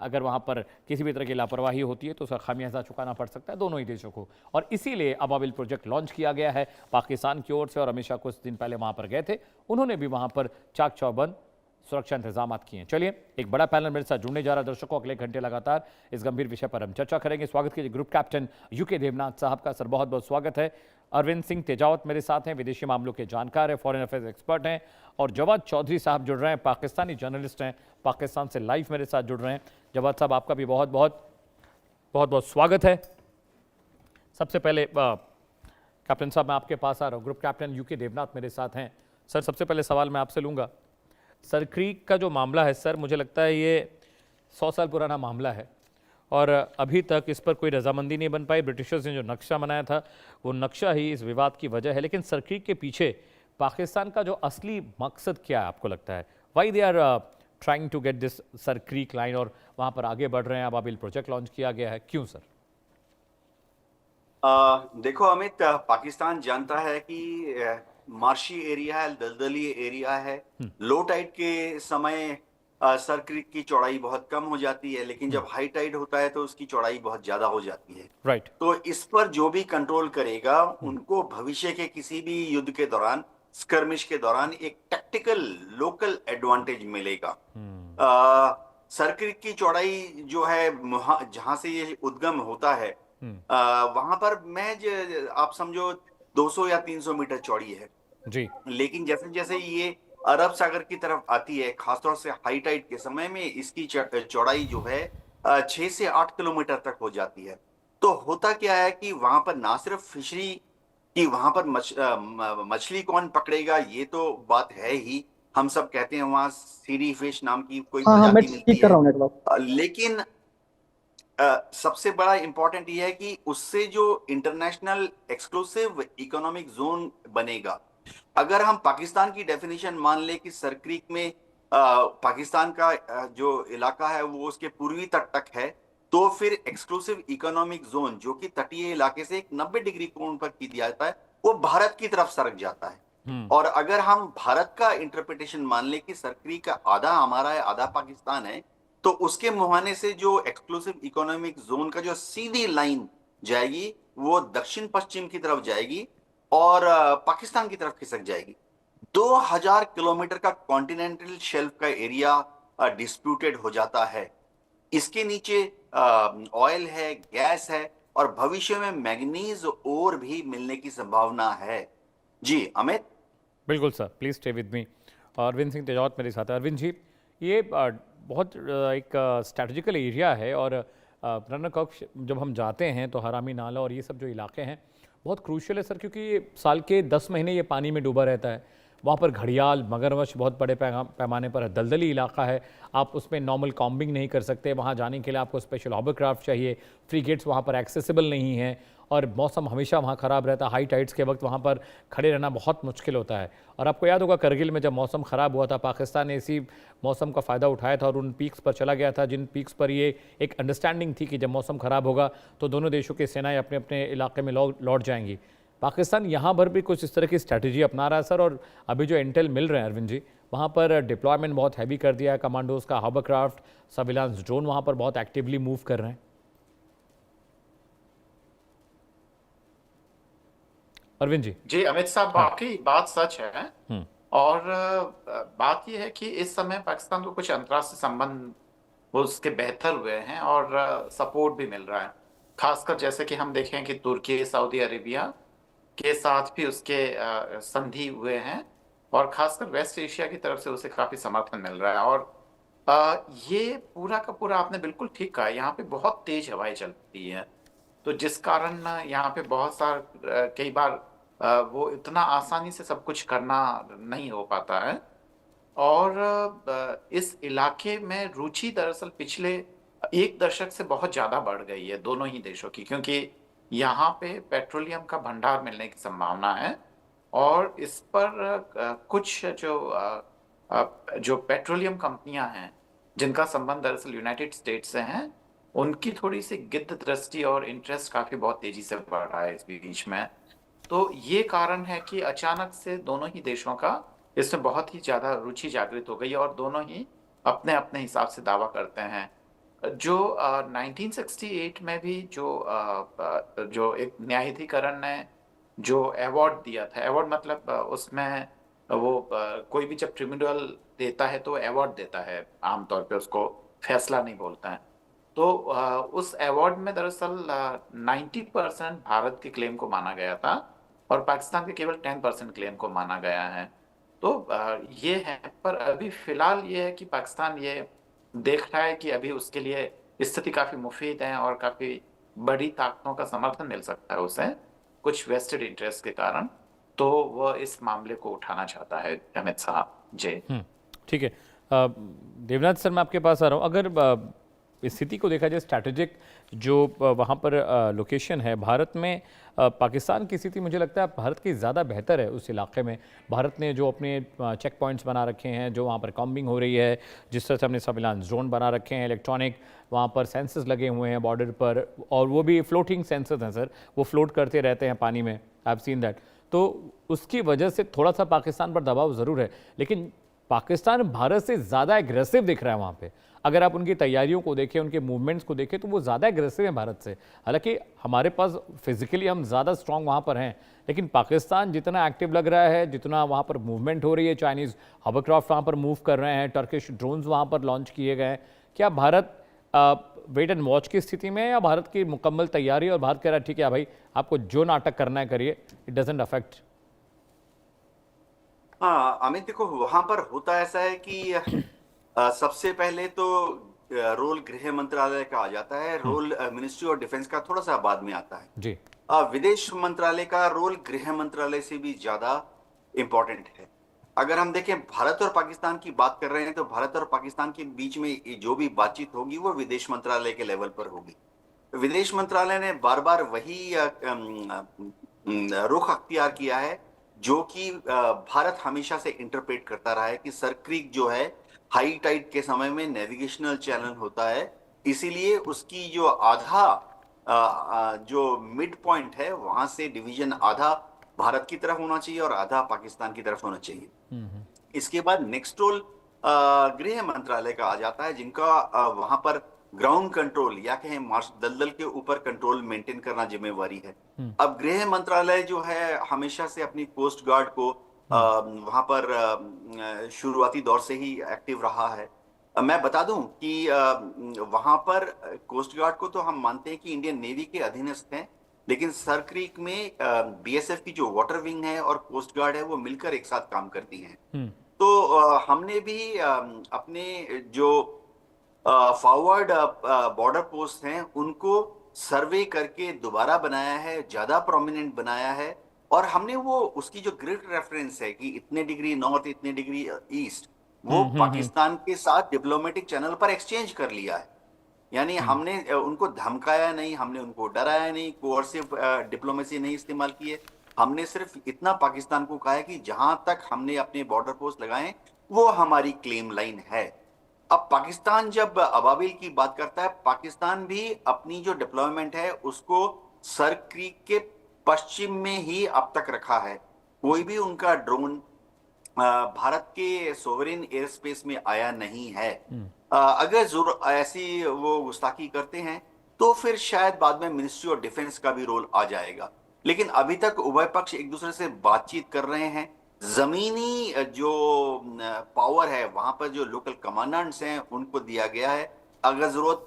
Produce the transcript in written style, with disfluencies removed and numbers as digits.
अगर वहाँ पर किसी भी तरह की लापरवाही होती है तो उसका खामियाजा चुकाना पड़ सकता है दोनों ही देशों को। और इसीलिए अबाबिल प्रोजेक्ट लॉन्च किया गया है पाकिस्तान की ओर से, और अमित शाह कुछ दिन पहले वहाँ पर गए थे, उन्होंने भी वहाँ पर चाक चौबंद सुरक्षा इंतजाम किए हैं। चलिए, एक बड़ा पैनल मेरे साथ जुड़ने जा रहा है दर्शकों, अगले घंटे लगातार इस गंभीर विषय पर हम चर्चा करेंगे। स्वागत कीजिए ग्रुप कैप्टन यूके देवनाथ साहब का। सर बहुत बहुत स्वागत है। अरविंद सिंह तेजावत मेरे साथ हैं, विदेशी मामलों के जानकार हैं, फॉरेन अफेयर्स एक्सपर्ट हैं। और जवाद चौधरी साहब जुड़ रहे हैं, पाकिस्तानी जर्नलिस्ट हैं, पाकिस्तान से लाइव मेरे साथ जुड़ रहे हैं। जवाद साहब, आपका भी बहुत बहुत स्वागत है। सबसे पहले कैप्टन साहब, मैं आपके पास आ रहा हूँ। ग्रुप कैप्टन यूके देवनाथ मेरे साथ हैं। सर, सबसे पहले सवाल मैं आपसे लूँगा, सर क्रीक का जो मामला है सर, मुझे लगता है ये 100 साल पुराना मामला है और अभी तक इस पर कोई रजामंदी नहीं बन पाई। ब्रिटिशर्स ने जो नक्शा बनाया था वो नक्शा ही इस विवाद की वजह है। लेकिन सर क्रीक के पीछे पाकिस्तान का जो असली मकसद क्या है आपको लगता है? Why they are trying to get this Sir Creek line और वहाँ पर आगे बढ़ रहे हैं? अबाबिल प्रोजेक्ट लॉन्च किया गया है, क्यों सर? देखो अमित, पाकिस्तान जानता है कि मार्शी एरिया है, दलदली एरिया है। लो टाइड के समय सर क्रीक की चौड़ाई बहुत कम हो जाती है, लेकिन जब हाई टाइड होता है तो उसकी चौड़ाई बहुत ज्यादा हो जाती है। राइट। तो इस पर जो भी कंट्रोल करेगा उनको भविष्य के किसी भी युद्ध के दौरान, स्कर्मिश के दौरान एक टैक्टिकल लोकल एडवांटेज मिलेगा। सर क्रीक की चौड़ाई जो है, जहां से ये उद्गम होता है, वहां पर आप समझो 200 या 300 मीटर चौड़ी है जी। लेकिन जैसे जैसे ये अरब सागर की तरफ आती है, खासतौर से हाई टाइड के समय में, इसकी चौड़ाई जो है 6 से 8 किलोमीटर तक हो जाती है। तो होता क्या है कि वहां पर ना सिर्फ फिशरी कि वहां पर मछली कौन पकड़ेगा, ये तो बात है ही। हम सब कहते हैं वहां सीरी फिश नाम की कोई हाँ हाँ, मैं प्रजाति मिलती ठीक कर है। रहा हूँ नेटवर्क। लेकिन सबसे बड़ा इंपॉर्टेंट ये है कि उससे जो इंटरनेशनल एक्सक्लूसिव इकोनॉमिक जोन बनेगा, अगर हम पाकिस्तान की डेफिनेशन मान ले कि सर क्रीक में पाकिस्तान का जो इलाका है वो उसके पूर्वी तट तक है, तो फिर एक्सक्लूसिव इकोनॉमिक जोन जो कि तटीय इलाके से एक 90 डिग्री कोण पर की दिया जाता है, वो भारत की तरफ सरक जाता है। और अगर हम भारत का इंटरप्रिटेशन मान ले कि सर क्रीक का आधा हमारा है, आधा पाकिस्तान है, तो उसके मुहाने से जो एक्सक्लूसिव इकोनॉमिक जोन का जो सीधी लाइन जाएगी वो दक्षिण पश्चिम की तरफ जाएगी और पाकिस्तान की तरफ खिसक जाएगी। 2000 किलोमीटर का कॉन्टिनेंटल शेल्फ का एरिया डिस्प्यूटेड हो जाता है। इसके नीचे ऑयल है, गैस है और भविष्य में मैग्नीज ओर भी मिलने की संभावना है। जी अमित। बिल्कुल sir, please stay with me. Arvind Singh Tejawat मेरे साथ है। अरविंद जी, ये बहुत एक स्ट्रैटेजिकल एरिया है और रण कक्ष जब हम जाते हैं तो हरामी नाला और ये सब जो इलाके हैं बहुत क्रूशियल है सर, क्योंकि ये साल के 10 महीने ये पानी में डूबा रहता है। वहाँ पर घड़ियाल, मगरमच्छ बहुत बड़े पैमाने पर है, दलदली इलाका है, आप उसमें नॉर्मल कॉम्बिंग नहीं कर सकते। वहाँ जाने के लिए आपको स्पेशल हॉबरक्राफ्ट चाहिए, फ्री गेट्स वहाँ पर एक्सेसिबल नहीं है और मौसम हमेशा वहाँ ख़राब रहता है। हाई टाइड्स के वक्त वहाँ पर खड़े रहना बहुत मुश्किल होता है। और आपको याद होगा करगिल में जब मौसम ख़राब हुआ था, पाकिस्तान ने इसी मौसम का फ़ायदा उठाया था और उन पीक्स पर चला गया था जिन पीक्स पर ये एक अंडरस्टैंडिंग थी कि जब मौसम ख़राब होगा तो दोनों देशों की सेनाएं अपने अपने इलाके में लौट जाएंगी। पाकिस्तान यहाँ पर भी कुछ इस तरह की स्ट्रैटेजी अपना रहा है सर, और अभी जो इंटेल मिल रहे हैं अरविंद जी, वहाँ पर डिप्लॉयमेंट बहुत हैवी कर दिया है कमांडोज का, हॉबरक्राफ्ट, सर्विलांस ड्रोन वहाँ पर बहुत एक्टिवली मूव कर रहे हैं। अरविंद जी। जी अमित साहब, वाकई बात सच है। और बात यह है कि इस समय पाकिस्तान को कुछ अंतर्राष्ट्रीय संबंध वो उसके बेहतर हुए हैं और सपोर्ट भी मिल रहा है। खासकर जैसे कि हम देखें कि तुर्की, सऊदी अरेबिया के साथ भी उसके संधि हुए हैं और खासकर वेस्ट एशिया की तरफ से उसे काफी समर्थन मिल रहा है। और ये पूरा का पूरा आपने बिल्कुल ठीक कहा, यहाँ पे बहुत तेज हवाएं चलती हैं, तो जिस कारण यहाँ पे बहुत सारा कई बार वो इतना आसानी से सब कुछ करना नहीं हो पाता है। और इस इलाके में रुचि दरअसल पिछले 1 दशक से बहुत ज्यादा बढ़ गई है दोनों ही देशों की, क्योंकि यहाँ पे पेट्रोलियम का भंडार मिलने की संभावना है और इस पर कुछ जो पेट्रोलियम कंपनियां हैं जिनका संबंध दरअसल यूनाइटेड स्टेट्स से हैं, उनकी थोड़ी सी गिद्ध दृष्टि और इंटरेस्ट काफी बहुत तेजी से बढ़ रहा है इस बीच में। तो ये कारण है कि अचानक से दोनों ही देशों का इसमें बहुत ही ज्यादा रुचि जागृत हो गई और दोनों ही अपने अपने हिसाब से दावा करते हैं। जो 1968 में भी जो एक न्यायाधिकरण ने जो अवार्ड दिया था, अवार्ड मतलब उसमें वो कोई भी जब ट्रिब्यूनल देता है तो अवार्ड देता है, आमतौर पे उसको फैसला नहीं बोलता है। तो उस अवार्ड में दरअसल 90% भारत के क्लेम को माना गया था और पाकिस्तान के केवल 10% क्लेम को माना गया है। तो ये है, पर अभी फिलहाल ये है कि पाकिस्तान ये देख रहा है कि अभी उसके लिए स्थिति काफी मुफीद है और काफी बड़ी ताकतों का समर्थन मिल सकता है उसे, कुछ वेस्टेड इंटरेस्ट के कारण। तो वह इस मामले को उठाना चाहता है अमित साहब जी। ठीक है। देवनाथ सर, मैं आपके पास आ रहा हूँ। अगर इस स्थिति को देखा जाए, स्ट्रैटेजिक जो वहाँ पर लोकेशन है भारत में, पाकिस्तान की स्थिति मुझे लगता है भारत की ज़्यादा बेहतर है उस इलाके में। भारत ने जो अपने चेक पॉइंट्स बना रखे हैं, जो वहाँ पर कॉम्बिंग हो रही है, जिस तरह से हमने सर्विलांस ड्रोन बना रखे हैं, इलेक्ट्रॉनिक वहाँ पर सेंसर्स लगे हुए हैं बॉर्डर पर, और वो भी फ्लोटिंग सेंसर्स हैं सर, वो फ्लोट करते रहते हैं पानी में, आई हैव सीन दैट। तो उसकी वजह से थोड़ा सा पाकिस्तान पर दबाव ज़रूर है, लेकिन पाकिस्तान भारत से ज़्यादा एग्रेसिव दिख रहा है वहाँ पे। अगर आप उनकी तैयारियों को देखें, उनके मूवमेंट्स को देखें, तो वो ज़्यादा एग्रेसिव है भारत से। हालांकि हमारे पास फिजिकली हम ज़्यादा स्ट्रांग वहाँ पर हैं, लेकिन पाकिस्तान जितना एक्टिव लग रहा है, जितना वहाँ पर मूवमेंट हो रही है, चाइनीज़ हॉवरक्राफ्ट वहाँ पर मूव कर रहे हैं, टर्किश ड्रोन्स वहाँ पर लॉन्च किए गए हैं, क्या भारत वेट एंड वॉच की स्थिति में है, या भारत की मुकम्मल तैयारी और भारत कह रहा है ठीक है भाई, आपको जो नाटक करना है करिए, इट डजेंट अफेक्ट? हाँ अमित, देखो वहां पर होता ऐसा है कि सबसे पहले तो रोल गृह मंत्रालय का आ जाता है, रोल मिनिस्ट्री ऑफ डिफेंस का थोड़ा सा बाद में आता है जी। विदेश मंत्रालय का रोल गृह मंत्रालय से भी ज्यादा इंपॉर्टेंट है। अगर हम देखें भारत और पाकिस्तान की बात कर रहे हैं, तो भारत और पाकिस्तान के बीच में जो भी बातचीत होगी वो विदेश मंत्रालय के लेवल पर होगी। विदेश मंत्रालय ने बार बार वही रुख अख्तियार किया है जो कि भारत हमेशा से इंटरप्रेट करता रहा है कि सर क्रीक जो है हाई टाइड के समय में नेविगेशनल चैनल होता है, इसीलिए उसकी जो आधा जो मिड पॉइंट है वहां से डिवीजन आधा भारत की तरफ होना चाहिए और आधा पाकिस्तान की तरफ होना चाहिए। इसके बाद नेक्स्ट रोल गृह मंत्रालय का आ जाता है, जिनका वहां पर ग्राउंड कंट्रोल या कहें मार्श दलदल के ऊपर कंट्रोल मेंटेन करना जिम्मेवारी है। अब गृह मंत्रालय जो है हमेशा से अपनी कोस्ट गार्ड को वहां पर शुरुआती दौर से ही एक्टिव रहा है। मैं बता दूं कि वहां पर कोस्ट गार्ड को तो हम मानते हैं कि इंडियन नेवी के अधीनस्थ हैं, लेकिन सर क्रीक में बीएसएफ की जो वाटर विंग है और कोस्ट गार्ड है वो मिलकर एक साथ काम करती हैं। तो हमने भी अपने जो फॉरवर्ड बॉर्डर पोस्ट हैं उनको सर्वे करके दोबारा बनाया है, ज्यादा प्रोमिनेंट बनाया है, और हमने वो उसकी जो ग्रिड रेफरेंस है कि इतने डिग्री नॉर्थ इतने डिग्री ईस्ट, वो पाकिस्तान के साथ डिप्लोमेटिक चैनल पर एक्सचेंज कर लिया है। यानी हमने उनको धमकाया नहीं, हमने उनको डराया नहीं, कोऑर्सिव डिप्लोमेसी नहीं इस्तेमाल की है। हमने सिर्फ इतना पाकिस्तान को कहा है कि जहां तक हमने अपने बॉर्डर पोस्ट लगाए वो हमारी क्लेम लाइन है। अब पाकिस्तान जब अबाबिल की बात करता है, पाकिस्तान भी अपनी जो डिप्लॉयमेंट है उसको सर क्रीक के पश्चिम में ही अब तक रखा है। कोई भी उनका ड्रोन भारत के सोवरेन एयर स्पेस में आया नहीं है। अगर जरूर ऐसी वो गुस्ताखी करते हैं तो फिर शायद बाद में मिनिस्ट्री ऑफ डिफेंस का भी रोल आ जाएगा, लेकिन अभी तक उभय पक्ष एक दूसरे से बातचीत कर रहे हैं। जमीनी जो पावर है वहां पर जो लोकल कमांडेंट्स हैं उनको दिया गया है, अगर जरूरत